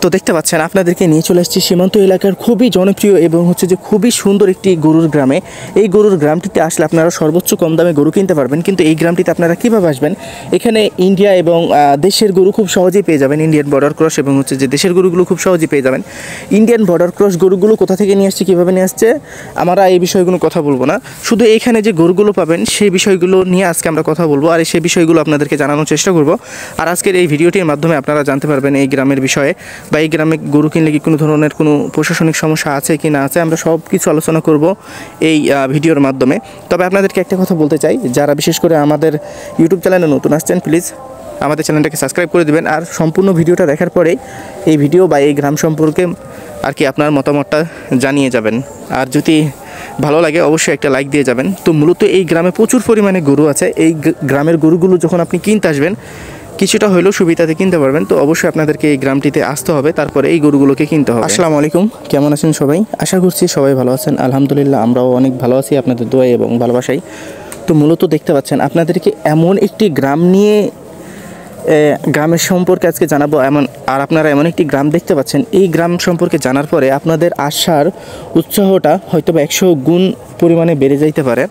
তো দেখতে পাচ্ছেন আপনাদেরকে নিয়ে চলে আসছি সীমান্ত এলাকার খুবই জনপ্রিয় এবং হচ্ছে যে খুবই সুন্দর একটি গরুর গ্রামে। এই গরুর গ্রামটিতে আসলে আপনারা সর্বোচ্চ কম দামে গরু কিনতে পারবেন। কিন্তু এই গ্রামটিতে আপনারা কীভাবে আসবেন? এখানে ইন্ডিয়া এবং দেশের গরু খুব সহজেই পেয়ে যাবেন, ইন্ডিয়ান বর্ডার ক্রস এবং হচ্ছে যে দেশের গরুগুলো খুব সহজেই পেয়ে যাবেন। ইন্ডিয়ান বর্ডার ক্রস গরুগুলো কোথা থেকে নিয়ে আসছে, কীভাবে নিয়ে আসছে, আমরা এই বিষয়গুলো কথা বলবো না। শুধু এইখানে যে গরুগুলো পাবেন সেই বিষয়গুলো নিয়ে আজকে আমরা কথা বলবো, আর সেই বিষয়গুলো আপনাদেরকে জানানোর চেষ্টা করব। আর আজকের এই ভিডিওটির মাধ্যমে আপনারা জানতে পারবেন এই গ্রামের বিষয়ে, বা এই গ্রামে গরু কিনলে কি কোনো ধরনের কোনো প্রশাসনিক সমস্যা আছে কি না আছে, আমরা সব কিছু আলোচনা করব এই ভিডিওর মাধ্যমে। তবে আপনাদেরকে একটা কথা বলতে চাই, যারা বিশেষ করে আমাদের ইউটিউব চ্যানেলে নতুন আসছেন, প্লিজ আমাদের চ্যানেলটাকে সাবস্ক্রাইব করে দেবেন। আর সম্পূর্ণ ভিডিওটা দেখার পরে এই ভিডিও বা এই গ্রাম সম্পর্কে আর কি আপনার মতামতটা জানিয়ে যাবেন। আর যদি ভালো লাগে অবশ্যই একটা লাইক দিয়ে যাবেন। তো মূলত এই গ্রামে প্রচুর পরিমাণে গরু আছে। এই গ্রামের গরুগুলো যখন আপনি কিনতে আসবেন কিছুটা হলেও সুবিধাতে কিনতে পারবেন। তো অবশ্যই আপনাদেরকে এই গ্রামটিতে আসতে হবে, তারপরে এই গরুগুলোকে কিনতে হবে। আসসালামু আলাইকুম, কেমন আছেন সবাই? আশা করছি সবাই ভালো আছেন। আলহামদুলিল্লাহ, আমরাও অনেক ভালো আছি আপনাদের দোয়ায় এবং ভালোবাসাই। তো মূলত দেখতে পাচ্ছেন আপনাদেরকে এমন একটি গ্রাম নিয়ে গ্রামের সম্পর্কে আজকে জানাবো। আর আপনারা এমন একটি গ্রাম দেখতে পাচ্ছেন, এই গ্রাম সম্পর্কে জানার পরে আপনাদের আসার উৎসাহটা হয়তো বা 100 গুণ পরিমাণে বেড়ে যাইতে পারে।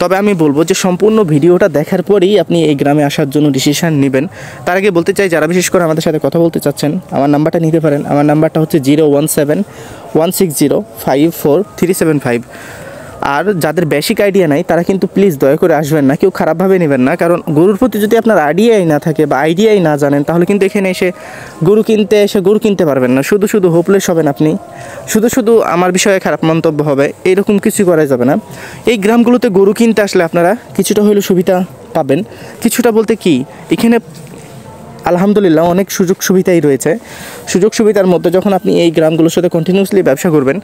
তবে আমি বলবো যে সম্পূর্ণ ভিডিওটা দেখার পরেই আপনি এই গ্রামে আসার জন্য ডিসিশান নেবেন। তার আগে বলতে চাই, যারা বিশেষ করে আমাদের সাথে কথা বলতে চাচ্ছেন আমার নাম্বারটা নিতে পারেন। আমার নাম্বারটা হচ্ছে 0171605437 আর যাদের বেসিক আইডিয়া নাই তারা কিন্তু প্লিজ দয়া করে আসবেন না, কেউ খারাপভাবে নেবেন না। কারণ গরুর প্রতি যদি আপনার আইডিয়াই না থাকে বা আইডিয়াই না জানেন, তাহলে কিন্তু এখানে এসে গরু কিনতে পারবেন না। শুধু হোপলেস হবেন আপনি, শুধু আমার বিষয়ে খারাপ মন্তব্য হবে, এইরকম কিছু করা যাবে না। এই গ্রামগুলোতে গরু কিনতে আসলে আপনারা কিছুটা হলেও সুবিধা পাবেন। কিছুটা বলতে কি, এখানে আলহামদুলিল্লাহ অনেক সুযোগ সুবিধাই রয়েছে। সুযোগ সুবিধার মধ্যে যখন আপনি এই গ্রামগুলোর সাথে কন্টিনিউসলি ব্যবসা করবেন,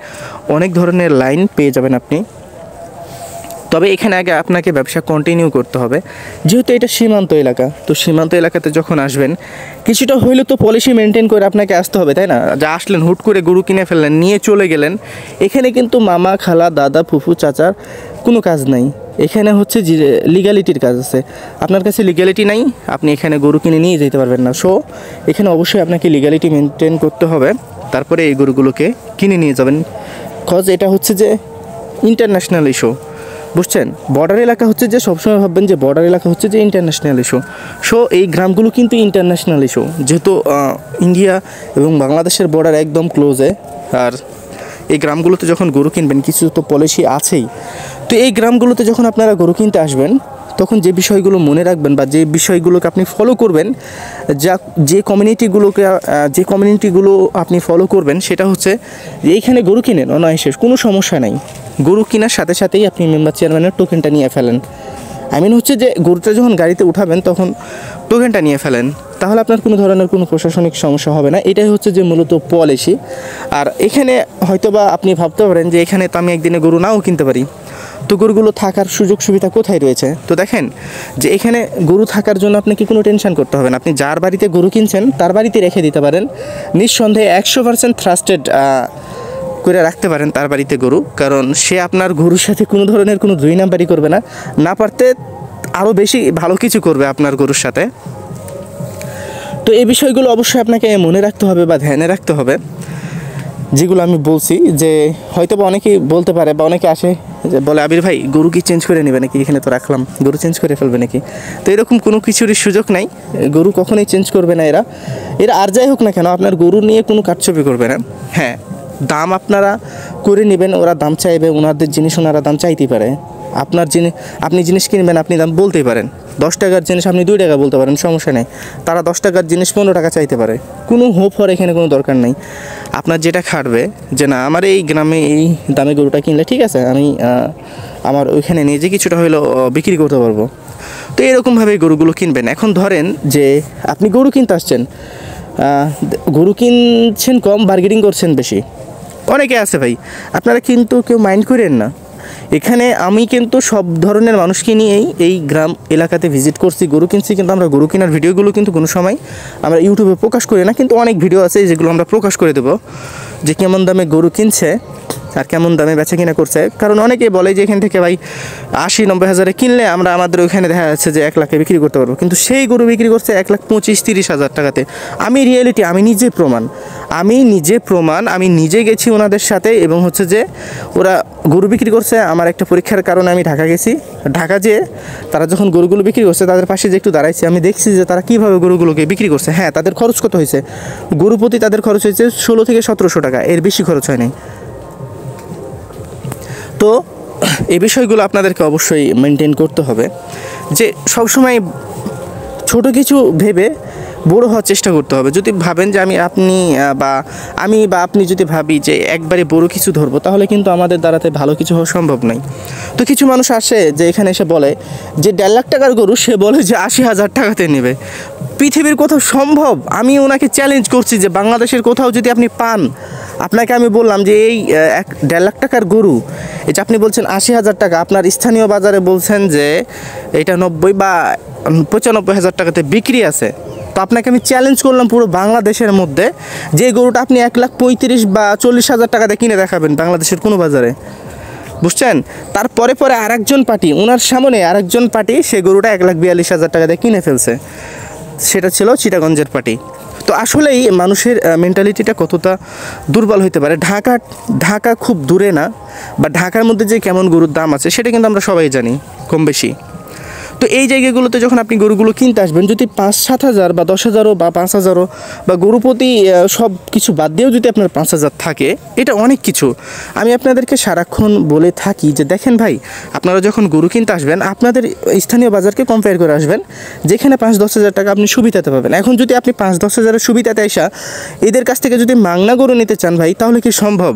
অনেক ধরনের লাইন পেয়ে যাবেন আপনি। তবে এখানে আগে আপনাকে ব্যবসা কন্টিনিউ করতে হবে, যেহেতু এটা সীমান্ত এলাকা। তো সীমান্ত এলাকাতে যখন আসবেন কিছুটা হইলে তো পলিসি মেনটেন করে আপনাকে আসতে হবে, তাই না? যা আসলেন হুট করে গরু কিনে ফেললেন, নিয়ে চলে গেলেন, এখানে কিন্তু মামা, খালা, দাদা, ফুফু, চাচার কোনো কাজ নাই। এখানে হচ্ছে যে লিগ্যালিটির কাজ আছে। আপনার কাছে লিগ্যালিটি নাই, আপনি এখানে গরু কিনে নিয়ে যেতে পারবেন না। সো এখানে অবশ্যই আপনাকে লিগ্যালিটি মেনটেন করতে হবে, তারপরে এই গরুগুলোকে কিনে নিয়ে যাবেন। কজ এটা হচ্ছে যে ইন্টারন্যাশনাল ইস্যু, বুঝছেন? বর্ডার এলাকা হচ্ছে যে সবসময় ভাববেন যে বর্ডার এলাকা হচ্ছে যে ইন্টারন্যাশনাল ইস্যু। সো এই গ্রামগুলো কিন্তু ইন্টারন্যাশনাল ইস্যু, যেহেতু ইন্ডিয়া এবং বাংলাদেশের বর্ডার একদম ক্লোজে। আর এই গ্রামগুলোতে যখন গরু কিনবেন কিছু তো পলিসি আছেই। তো এই গ্রামগুলোতে যখন আপনারা গরু কিনতে আসবেন তখন যে বিষয়গুলো মনে রাখবেন বা যে বিষয়গুলোকে আপনি ফলো করবেন, যে কমিউনিটিগুলো আপনি ফলো করবেন, সেটা হচ্ছে যে এইখানে গরু কিনেন অনায়াসে, কোনো সমস্যা নাই। গরু কেনার সাথে সাথেই আপনি মেম্বার চেয়ারম্যানের টোকেনটা নিয়ে ফেলেন। হচ্ছে যে গরুটা যখন গাড়িতে উঠাবেন তখন টোকেনটা নিয়ে ফেলেন, তাহলে আপনার কোনো ধরনের কোনো প্রশাসনিক সমস্যা হবে না। এটাই হচ্ছে যে মূলত পলিসি। আর এখানে হয়তোবা আপনি ভাবতে পারেন যে এখানে তো আমি একদিনে গরু নাও কিনতে পারি, তো গরুগুলো থাকার সুযোগ সুবিধা কোথায় রয়েছে? তো দেখেন যে এখানে গরু থাকার জন্য আপনাকে কোনো টেনশন করতে হবে না। আপনি যার বাড়িতে গরু কিনছেন তার বাড়িতে রেখে দিতে পারেন, নিঃসন্দেহে 100% ট্রাস্টেড করে রাখতে পারেন তার বাড়িতে গরু। কারণ সে আপনার গরুর সাথে কোনো ধরনের কোনো 2 নাম্বারই করবে না, না পারতে আরও বেশি ভালো কিছু করবে আপনার গরুর সাথে। তো এই বিষয়গুলো অবশ্যই আপনাকে মনে রাখতে হবে বা ধ্যানে রাখতে হবে, যেগুলো আমি বলছি। যে হয়তো বা অনেকেই বলতে পারে বা অনেকে আসে যে বলে, আবির ভাই গরু কি চেঞ্জ করে নেবে নাকি? এখানে তো রাখলাম, গরু চেঞ্জ করে ফেলবে নাকি? তো এরকম কোনো কিছুরই সুযোগ নাই, গরু কখনোই চেঞ্জ করবে না এরা। আর যাই হোক না কেন, আপনার গরু নিয়ে কোনো কারচুপি করবে না। হ্যাঁ, দাম আপনারা করে নেবেন, ওরা দাম চাইবে, ওনাদের জিনিস ওনারা দাম চাইতেই পারে। আপনি জিনিস কিনবেন, আপনি দাম বলতেই পারেন। 10 টাকার জিনিস আপনি 2 টাকা বলতে পারেন, সমস্যা নেই। তারা 10 টাকার জিনিস 15 টাকা চাইতে পারে, কোনো হোপ হওয়ার এখানে কোনো দরকার নেই। আপনার যেটা খাটবে যে না, আমার এই গ্রামে এই দামে গরুটা কিনলে ঠিক আছে, আমি আমার ওইখানে নিয়ে যে কিছুটা হলেও বিক্রি করতে পারবো। তো এরকমভাবে গরুগুলো কিনবেন। এখন ধরেন যে আপনি গরু কিনতে আসছেন, গরু কিনছেন কম, বার্গেনিং করছেন বেশি, অনেকে আছে ভাই। আপনারা কিন্তু কেউ মাইন্ড করেন না। এখানে আমি কিন্তু সব ধরনের মানুষকে নিয়েই এই গ্রাম এলাকাতে ভিজিট করছি, গরু কিনছি। কিন্তু আমরা গরু কেনার ভিডিওগুলো কিন্তু কোনো সময় আমরা ইউটিউবে প্রকাশ করি না, কিন্তু অনেক ভিডিও আছে যেগুলো আমরা প্রকাশ করে দেবো, যে কেমন দামে গরু কিনছে আর কেমন দামে বেচা কিনা করছে। কারণ অনেকেই বলে যে এখান থেকে ভাই 80-90 হাজারে কিনলে আমরা আমাদের ওইখানে দেখা যাচ্ছে যে 1 লাখে বিক্রি করতে পারবো, কিন্তু সেই গরু বিক্রি করছে 1,25,30 হাজার টাকাতে। আমি রিয়েলিটি, আমি নিজে প্রমাণ, আমি নিজে গেছি ওনাদের সাথে, এবং হচ্ছে যে ওরা গরু বিক্রি করছে। আমার একটা পরীক্ষার কারণে আমি ঢাকা গেছি, ঢাকা যেয়ে তারা যখন গরুগুলো বিক্রি করছে তাদের পাশে যে একটু দাঁড়াইছি, আমি দেখছি যে তারা কীভাবে গরুগুলোকে বিক্রি করছে। হ্যাঁ, তাদের খরচ কত হয়েছে, গরু প্রতি তাদের খরচ হয়েছে 16 থেকে 1700 টাকা, এর বেশি খরচ হয় নাই। তো এই বিষয়গুলো আপনাদেরকে অবশ্যই মেনটেন করতে হবে, যে সবসময় ছোট কিছু ভেবে বড় হওয়ার চেষ্টা করতে হবে। যদি ভাবেন যে আমি বা আপনি যদি ভাবি যে একবারে বড় কিছু ধরবো, তাহলে কিন্তু আমাদের দ্বারাতে ভালো কিছু হওয়া সম্ভব নয়। তো কিছু মানুষ আসে যে এখানে এসে বলে যে 1.5 লাখ টাকার গরু, সে বলে যে 80,000 টাকাতে নেবে। পৃথিবীর কোথাও সম্ভব? আমি ওনাকে চ্যালেঞ্জ করছি যে বাংলাদেশের কোথাও যদি আপনি পান, আপনাকে আমি বললাম যে এই 1.5 লাখ টাকার গরু, এই যে আপনি বলছেন 80,000 টাকা, আপনার স্থানীয় বাজারে বলছেন যে এটা 90 বা 95 হাজার টাকাতে বিক্রি আছে। তো আপনাকে আমি চ্যালেঞ্জ করলাম পুরো বাংলাদেশের মধ্যে যে গরুটা আপনি 1,35,000 বা 40,000 টাকাতে কিনে দেখাবেন বাংলাদেশের কোনো বাজারে, বুঝছেন? তারপরে আরেকজন পার্টি, ওনার সামনে আরেকজন পার্টি সে গরুটা 1,42,000 টাকাতে কিনে ফেলছে, সেটা ছিল চিটাগঞ্জের পার্টি। তো আসলেই মানুষের মেন্টালিটিটা কতটা দুর্বল হতে পারে। ঢাকা খুব দূরে না, বা ঢাকার মধ্যে যে কেমন গরুর দাম আছে সেটা কিন্তু আমরা সবাই জানি কম বেশি। তো এই জায়গাগুলোতে যখন আপনি গরুগুলো কিনতে আসবেন, যদি 5-7 হাজার বা 10 হাজারও বা 5 হাজারও বা গরু প্রতি সব কিছু বাদ দিয়েও যদি আপনার 5 হাজার থাকে, এটা অনেক কিছু। আমি আপনাদেরকে সারাক্ষণ বলে থাকি যে দেখেন ভাই, আপনারা যখন গরু কিনতে আসবেন আপনাদের স্থানীয় বাজারকে কম্পেয়ার করে আসবেন, যেখানে 5-10 হাজার টাকা আপনি সুবিধাতে পাবেন। এখন যদি আপনি 5-10 হাজারের সুবিধাতে আসা এদের কাছ থেকে যদি মাংনা গরু নিতে চান ভাই, তাহলে কি সম্ভব?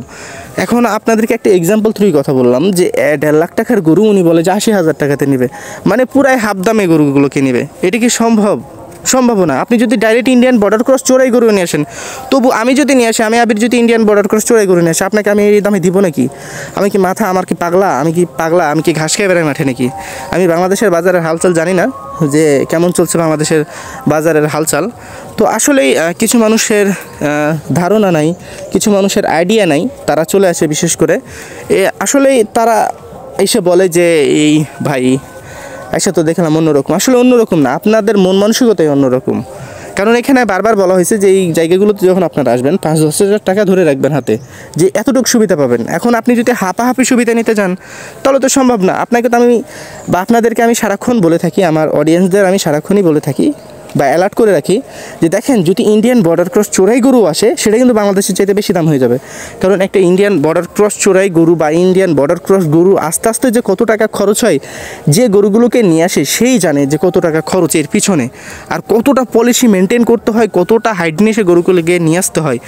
এখন আপনাদেরকে একটা এক্সাম্পল থ্রুই কথা বললাম যে 1.5 লাখ টাকার গরু উনি বলে যে 80,000 টাকাতে নেবে, মানে পুরাই হাফ দামে গরুগুলোকে নেবে। এটা কি সম্ভব না। আপনি যদি ডাইরেক্ট ইন্ডিয়ান বর্ডার ক্রস চোরাই গরু নিয়ে আসেন, তবু আমি যদি নিয়ে আসি, আমি আবির যদি ইন্ডিয়ান বর্ডার ক্রস চোরাই গরু নিয়ে আসি, আপনাকে আমি এই দামে দিব নাকি? আমি কি মাথা, আমার কি পাগলা? আমি কি ঘাস খেয়ে বেড়াই মাঠে নাকি? আমি বাংলাদেশের বাজারের হালচাল জানি না যে কেমন চলছে বাংলাদেশের বাজারের হালচাল। তো আসলেই কিছু মানুষের ধারণা নাই, কিছু মানুষের আইডিয়া নাই, তারা চলে আসে বিশেষ করে আসলেই তারা এসে বলে যে এই ভাই এসে তো দেখলাম অন্যরকম। আসলে অন্যরকম না, আপনাদের মন মানসিকতাই অন্যরকম। কারণ এখানে বারবার বলা হয়েছে যে এই জায়গাগুলোতে যখন আপনারা আসবেন 5-10 হাজার টাকা ধরে রাখবেন হাতে, যে এতটুকু সুবিধা পাবেন। এখন আপনি যদি হাঁপাহাঁপি সুবিধা নিতে চান তাহলে তো সম্ভব না। আপনাকে তো আমি বা আপনাদেরকে আমি সারাক্ষণ বলে থাকি, আমার অডিয়েন্সদের আমি সারাক্ষণই বলে থাকি বা অ্যালার্ট করে রাখি যে দেখেন, যদি ইন্ডিয়ান বর্ডার ক্রস চোরাই গরু আসে, সেটা কিন্তু বাংলাদেশের চাইতে বেশি দাম হয়ে যাবে। কারণ একটা ইন্ডিয়ান বর্ডার ক্রস চোরাই গরু বা ইন্ডিয়ান বর্ডার ক্রস গরু আস্তে আস্তে যে কত টাকা খরচ হয়, যে গরুগুলোকে নিয়ে আসে সেই জানে যে কত টাকা খরচ এর পিছনে, আর কতটা পলিসি মেনটেন করতে হয়, কতটা হাইডনেসে গরুগুলোকে নিয়ে আসতে হয়।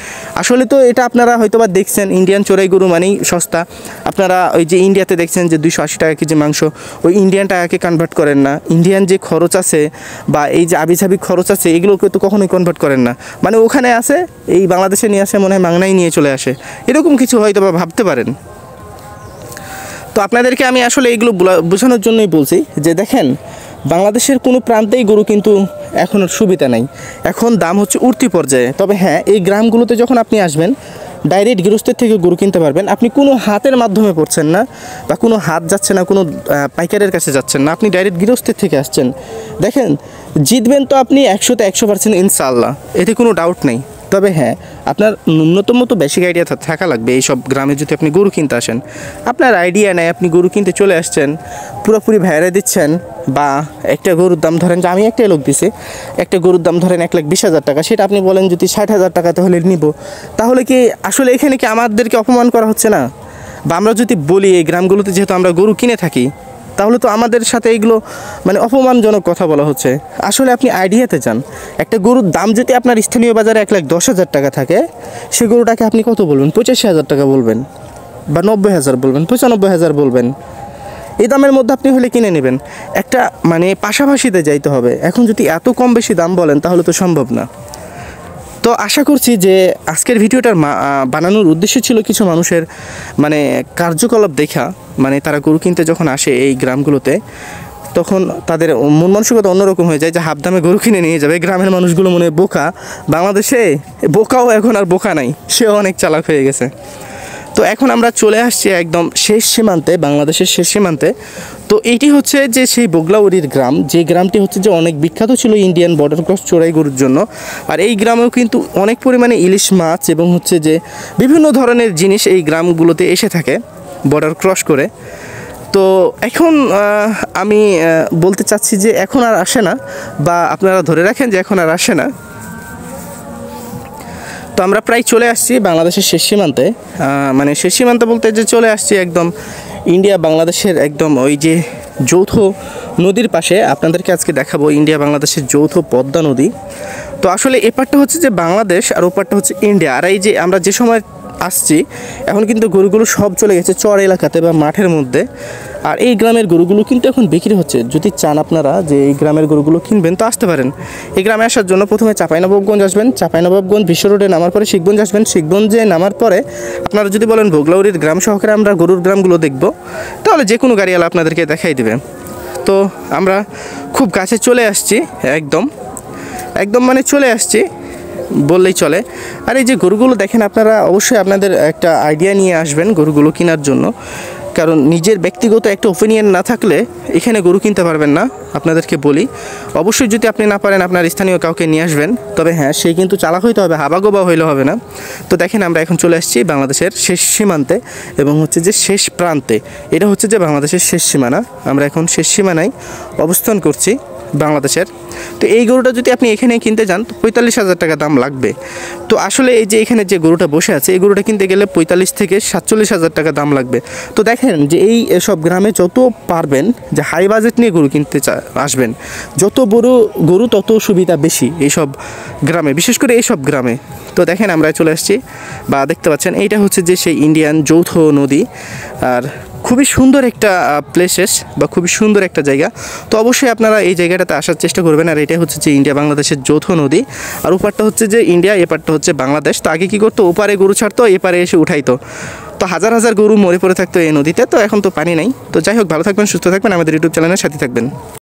আসলে তো এটা আপনারা হয়তো বা দেখছেন, ইন্ডিয়ান চোরাই গরু মানেই সস্তা। আপনারা ওই যে ইন্ডিয়াতে দেখছেন যে 280 টাকা কেজি মাংস, ওই ইন্ডিয়ান টাকাকে কনভার্ট করেন না। ইন্ডিয়ান যে খরচ আছে বা এই যে আবিঝাবি খরচ আছে, এগুলোকে তো কখনোই কনভার্ট করেন না। মানে ওখানে আসে, এই বাংলাদেশে নিয়ে আসে, মনে হয় মাংনাই নিয়ে চলে আসে, এরকম কিছু হয়তো বা ভাবতে পারেন। তো আপনাদেরকে আমি আসলে এইগুলো বোঝানোর জন্যই বলছি যে দেখেন, বাংলাদেশের কোনো প্রান্তেই গরু কিন্তু এখন সুবিধা নাই, এখন দাম হচ্ছে উঠতি পর্যায়ে। তবে হ্যাঁ, এই গ্রামগুলোতে যখন আপনি আসবেন, ডাইরেক্ট গৃহস্থের থেকে গরু কিনতে পারবেন। আপনি কোনো হাতের মাধ্যমে পড়ছেন না, বা কোনো হাত যাচ্ছে না, কোনো পাইকারের কাছে যাচ্ছেন না, আপনি ডাইরেক্ট গৃহস্থের থেকে আসছেন। দেখেন, জিতবেন তো আপনি 100তে 100% ইনশাআল্লাহ, এতে কোনো ডাউট নেই। তবে হ্যাঁ, আপনার ন্যূনতম তো বেসিক আইডিয়া থাকা লাগবে। এইসব গ্রামে যদি আপনি গরু কিনতে আসেন, আপনার আইডিয়া নেই, আপনি গরু কিনতে চলে আসছেন, পুরোপুরি ভাইরে দিচ্ছেন, বা একটা গরুর দাম ধরেন যে আমি একটাই লোক দিছি, একটা গরুর দাম ধরেন 1,20,000 টাকা, সেটা আপনি বলেন যদি 60,000 টাকা তাহলে নিব, তাহলে কি আসলে এখানে কি আমাদেরকে অপমান করা হচ্ছে না? বা আমরা যদি বলি এই গ্রামগুলোতে যেহেতু আমরা গরু কিনে থাকি, তাহলে তো আমাদের সাথে এইগুলো মানে অপমানজনক কথা বলা হচ্ছে। আসলে আপনি আইডিয়াতে যান, একটা গরুর দাম যদি আপনার স্থানীয় বাজারে 1,10,000 টাকা থাকে, সে গরুটাকে আপনি কত বলবেন? 85,000 টাকা বলবেন, বা 90,000 বলবেন, 95,000 বলবেন। এই দামের মধ্যে আপনি হলে কিনে নেবেন। একটা মানে পাশাপাশিতে যাইতে হবে। এখন যদি এত কম বেশি দাম বলেন তাহলে তো সম্ভব না। তো আশা করছি যে আজকের ভিডিওটার বানানোর উদ্দেশ্য ছিল কিছু মানুষের মানে কার্যকলাপ দেখা, মানে তারা গরু কিনতে যখন আসে এই গ্রামগুলোতে, তখন তাদের মন মানসিকতা অন্যরকম হয়ে যায় যে হাফ দামে গরু কিনে নিয়ে যাবে। গ্রামের মানুষগুলো মনে বোকা, বাংলাদেশে বোকাও এখন আর বোকা নাই, সেও অনেক চালাক হয়ে গেছে। তো তো এখন আমরা চলে আসছি একদম শেষ সীমান্তে, বাংলাদেশের শেষ সীমান্তে। তো এইটি হচ্ছে যে সেই বগলাউড়ির গ্রাম, যে গ্রামটি হচ্ছে যে অনেক বিখ্যাত ছিল ইন্ডিয়ান বর্ডার ক্রস চড়াই গরুর জন্য। আর এই গ্রামেও কিন্তু অনেক পরিমাণে ইলিশ মাছ এবং হচ্ছে যে বিভিন্ন ধরনের জিনিস এই গ্রামগুলোতে এসে থাকে বর্ডার ক্রস করে। তো এখন আমি বলতে চাচ্ছি যে এখন আর আসে না, বা আপনারা ধরে রাখেন যে এখন আর আসে না। তো আমরা প্রায় চলে আসছি বাংলাদেশের শেষ সীমান্তে, মানে শেষ সীমান্ত বলতে যে চলে আসছি একদম ইন্ডিয়া বাংলাদেশের একদম ওই যে যৌথ নদীর পাশে। আপনাদেরকে আজকে দেখাবো ইন্ডিয়া বাংলাদেশের যৌথ পদ্মা নদী। তো আসলে এপারটা হচ্ছে যে বাংলাদেশ আর ওপারটা হচ্ছে ইন্ডিয়া। আর এই যে আমরা যে সময় আসছি এখন কিন্তু গরুগুলো সব চলে গেছে চর এলাকাতে বা মাঠের মধ্যে। আর এই গ্রামের গরুগুলো কিন্তু এখন বিক্রি হচ্ছে। যদি চান আপনারা যে এই গ্রামের গরুগুলো কিনবেন তো আসতে পারেন। এই গ্রামে আসার জন্য প্রথমে চাঁপাইনবাবগঞ্জ আসবেন, চাঁপাইনবাবগঞ্জ বিশ্ব রোডে নামার পরে শিখগঞ্জ আসবেন, শিখগঞ্জে নামার পরে আপনারা যদি বলেন বগলাউড়ির গ্রাম সহকারে আমরা গরুর গ্রামগুলো দেখব, তাহলে যে কোনো গাড়িওয়ালা আপনাদেরকে দেখাই দেবে। তো আমরা খুব কাছে চলে আসছি, একদম মানে চলে আসছি বললেই চলে। আর এই যে গরুগুলো দেখেন, আপনারা অবশ্যই আপনাদের একটা আইডিয়া নিয়ে আসবেন গরুগুলো কেনার জন্য, কারণ নিজের ব্যক্তিগত একটা ওপিনিয়ন না থাকলে এখানে গরু কিনতে পারবেন না। আপনাদেরকে বলি, অবশ্যই যদি আপনি না পারেন আপনার স্থানীয় কাউকে নিয়ে আসবেন, তবে হ্যাঁ সে কিন্তু চালাক হইতে হবে, হাবাগোবা হইলে হবে না। তো দেখেন আমরা এখন চলে আসছি বাংলাদেশের শেষ সীমান্তে এবং হচ্ছে যে শেষ প্রান্তে। এটা হচ্ছে যে বাংলাদেশের শেষ সীমানা। আমরা এখন শেষ সীমানায় অবস্থান করছি বাংলাদেশের। তো এই গরুটা যদি আপনি এখানে কিনতে যান তো 45,000 টাকা দাম লাগবে। তো আসলে এই যে এখানে যে গরুটা বসে আছে এই গরুটা কিনতে গেলে 45 থেকে 47,000 টাকা দাম লাগবে। তো দেখেন যে এই সব গ্রামে যত পারবেন যে হাই বাজেট নিয়ে গরু কিনতে আসবেন, যত বড় গরু তত সুবিধা বেশি এইসব গ্রামে, বিশেষ করে এইসব গ্রামে। তো দেখেন আমরা চলে আসছি, বা দেখতে পাচ্ছেন এইটা হচ্ছে যে সেই ইন্ডিয়ান যৌথ নদী। আর খুবই সুন্দর একটা প্লেসেস বা খুবই সুন্দর একটা জায়গা। তো অবশ্যই আপনারা এই জায়গাটাতে আসার চেষ্টা করবেন। আর এটা হচ্ছে যে ইন্ডিয়া বাংলাদেশের যৌথ নদী, আর ওপারটা হচ্ছে যে ইন্ডিয়া, এপারটা হচ্ছে বাংলাদেশ। তো আগে কী করতো, ওপারে গরু ছাড়তো, এপারে এসে উঠাইতো। তো হাজার হাজার গরু মরে পড়ে থাকতো এই নদীতে। তো এখন তো পানি নেই। তো যাই হোক, ভালো থাকবেন, সুস্থ থাকবেন, আমাদের ইউটিউব চ্যানেলের সাথে থাকবেন।